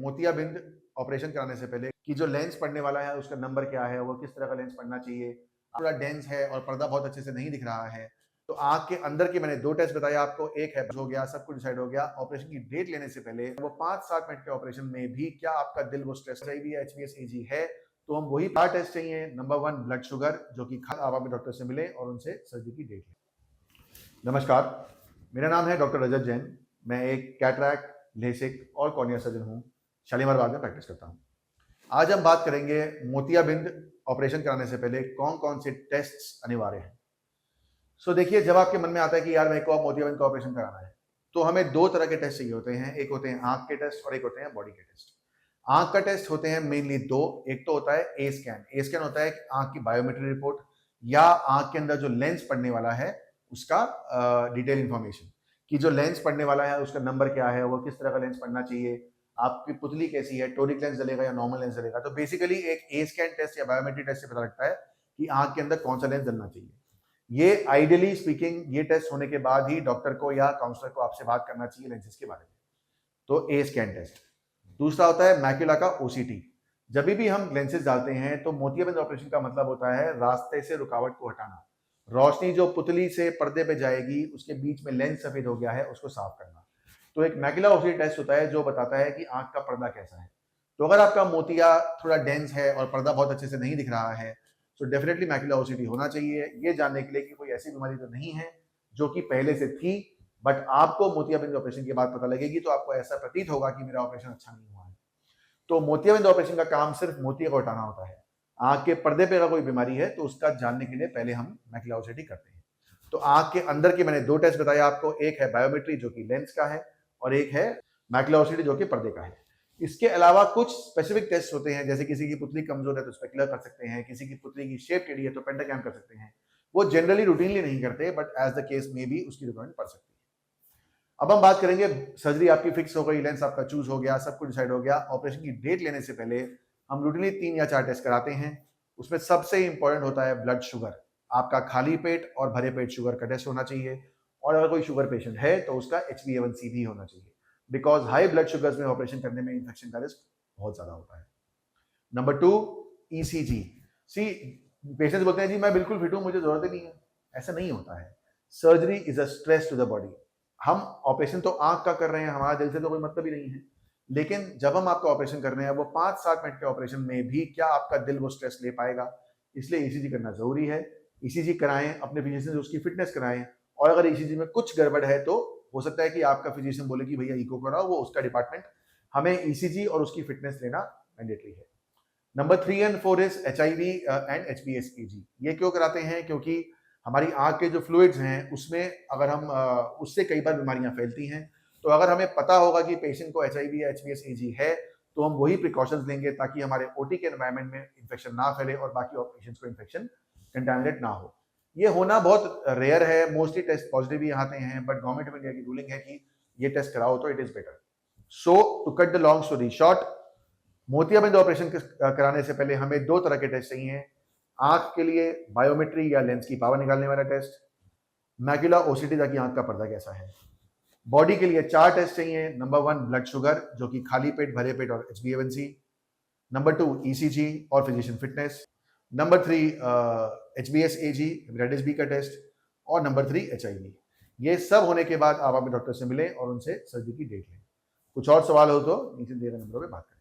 मोतियाबिंद ऑपरेशन कराने से पहले कि जो लेंस पड़ने वाला है उसका नंबर क्या है, वो किस तरह का लेंस पड़ना चाहिए, थोड़ा डेंस है और पर्दा बहुत अच्छे से नहीं दिख रहा है। तो आँख के अंदर की मैंने 2 टेस्ट बताया आपको, एक है हो गया, सब कुछ डिसाइड हो गया। ऑपरेशन की डेट लेने से पहले वो 5-7 मिनट के ऑपरेशन में भी क्या आपका दिल वो स्ट्रेस भी है, HbS-Ag है, तो हम वही 4 टेस्ट चाहिए। नंबर 1 ब्लड शुगर, जो कि आप अपने डॉक्टर से मिले और उनसे सर्जरी की डेट लें। नमस्कार, मेरा नाम है डॉक्टर रजत जैन। मैं एक कैटरैक्ट, लेसिक और कॉर्निया सर्जन हूँ। शालीमार बाग में प्रैक्टिस करता हूँ। आज हम बात करेंगे मोतियाबिंद ऑपरेशन कराने से पहले कौन कौन से टेस्ट्स अनिवार्य हैं। देखिए, जब आपके मन में आता है कि यार मेरे को मोतियाबिंद का ऑपरेशन कराना है, तो हमें 2 तरह के टेस्ट चाहिए होते हैं। एक होते हैं आँख के टेस्ट और एक होते हैं बॉडी के टेस्ट। आँख का टेस्ट होते हैं मेनली 2। एक तो होता है ए स्कैन। ए स्कैन होता है आँख की बायोमेट्री रिपोर्ट या आँख के अंदर जो लेंस पड़ने वाला है उसका डिटेल इंफॉर्मेशन, कि जो लेंस पड़ने वाला है उसका नंबर क्या है, वो किस तरह का लेंस पड़ना चाहिए, आपकी पुतली कैसी है, टोरिक लेंस डलेगा या नॉर्मल लेंस डलेगा। तो बेसिकली एक ए स्कैन टेस्ट या बायोमेट्री टेस्ट से पता लगता है कि आँख के अंदर कौन सा लेंस डलना चाहिए। ये आइडियली स्पीकिंग ये टेस्ट होने के बाद ही डॉक्टर को या काउंसलर को आपसे बात करना चाहिए लेंसेज के बारे में। तो ए स्कैन टेस्ट। दूसरा होता है मैक्यूला का ओसीटी। जब भी हम लेंसेज डालते हैं तो मोतियाबिंद ऑपरेशन का मतलब होता है रास्ते से रुकावट को हटाना। रोशनी जो पुतली से पर्दे पे जाएगी उसके बीच में लेंस सफेद हो गया है उसको साफ करना। तो एक मैक्यूला ओसीटी टेस्ट होता है जो बताता है कि आंख का पर्दा कैसा है। तो अगर आपका मोतिया थोड़ा डेंस है और पर्दा बहुत अच्छे से नहीं दिख रहा है तो डेफिनेटली मैक्यूला ओसीटी होना चाहिए, ये जानने के लिए कि कोई ऐसी बीमारी तो नहीं है जो कि पहले से थी, बट आपको मोतियाबिंद ऑपरेशन के बाद पता लगेगी तो आपको ऐसा प्रतीत होगा कि मेरा ऑपरेशन अच्छा नहीं हुआ है। तो मोतियाबिंद ऑपरेशन का काम सिर्फ मोतिया को हटाना होता है। आंख के पर्दे पे अगर कोई बीमारी है तो उसका जानने के लिए पहले हम मैक्यूला ओसीटी करते हैं। तो आंख के अंदर के मैंने 2 टेस्ट बताए आपको, एक है बायोमेट्री जो कि लेंस का है और एक है मैक्यूला ओसीटी जो कि पर्दे का है। इसके अलावा कुछ स्पेसिफिक टेस्ट होते हैं, जैसे किसी की पुतली कमजोर है तो स्पेकुलर कर सकते हैं, किसी की पुतली की शेप टेढ़ी है तो पेंटाग्राम कर सकते हैं। वो जनरली रूटीनली नहीं करते, बट एज द केस में भी उसकी रिक्वायरमेंट पड़ सकती है। अब हम बात करेंगे, सर्जरी आपकी फिक्स हो गई, लेंस आपका चूज हो गया, सब कुछ डिसाइड हो गया। ऑपरेशन की डेट लेने से पहले हम रूटीनली 3 या 4 टेस्ट कराते हैं। उसमें सबसे इंपॉर्टेंट होता है ब्लड शुगर। आपका खाली पेट और भरे पेट शुगर का टेस्ट होना चाहिए, और अगर कोई शुगर पेशेंट है तो उसका HbA1c भी होना चाहिए, बिकॉज हाई ब्लड शुगर्स में ऑपरेशन करने में इन्फेक्शन का रिस्क बहुत ज्यादा होता है। Number 2, ECG। सी, पेशेंट्स बोलते हैं जी मैं बिल्कुल फिट हूं, मुझे जरूरत ही नहीं है। ऐसा नहीं होता है। Surgery is a stress to the body. हम ऑपरेशन तो आंख का कर रहे हैं, हमारा दिल से तो कोई मतलब ही नहीं है, लेकिन जब हम आपका ऑपरेशन कर रहे हैं वो 5-7 मिनट के ऑपरेशन में भी क्या आपका दिल वो स्ट्रेस ले पाएगा, इसलिए ECG करना जरूरी है। ECG कराएं, अपने फिजिशियन से उसकी फिटनेस कराएं, और अगर ECG में कुछ गड़बड़ है तो हो सकता है कि आपका फिजिशियन बोले कि भैया इको कराओ, वो उसका डिपार्टमेंट। हमें ECG और उसकी फिटनेस लेना मैंडेटरी है। Number 3 and 4 is HIV and HbS-Ag। ये क्यों कराते हैं? क्योंकि हमारी आंख के जो फ्लूइड्स हैं उसमें अगर हम उससे कई बार बीमारियां फैलती हैं। तो अगर हमें पता होगा कि पेशेंट को HIV या HbS-Ag है तो हम वही प्रिकॉशंस लेंगे ताकि हमारे OT के एनवायरनमेंट में इन्फेक्शन ना फैले और बाकी पेशेंट्स को इन्फेक्शन कंटामिनेट ना हो। ये होना बहुत रेयर है, मोस्टली टेस्ट पॉजिटिव ही आते हैं, बट गवर्नमेंट ऑफ इंडिया की रूलिंग है कि ये टेस्ट कराओ तो it is better. So to cut the long story short, मोतियाबिंद ऑपरेशन कराने से पहले हमें 2 तरह के टेस्ट चाहिए। आंख के लिए बायोमेट्री या लेंस की पावर निकालने वाला टेस्ट, मैक्यूला ओसीटी ताकि आंख का पर्दा कैसा है। बॉडी के लिए 4 टेस्ट चाहिए। नंबर 1 ब्लड शुगर जो कि खाली पेट, भरे पेट और HbA1c। नंबर 2 ECG और फिजिशियन फिटनेस। नंबर 3 HbS-Ag रेडिस बी का टेस्ट, और नंबर 3 HIV। ये सब होने के बाद आप अपने डॉक्टर से मिलें और उनसे सर्जरी की डेट लें। कुछ और सवाल हो तो नीचे दिए गए नंबरों पे बात करें।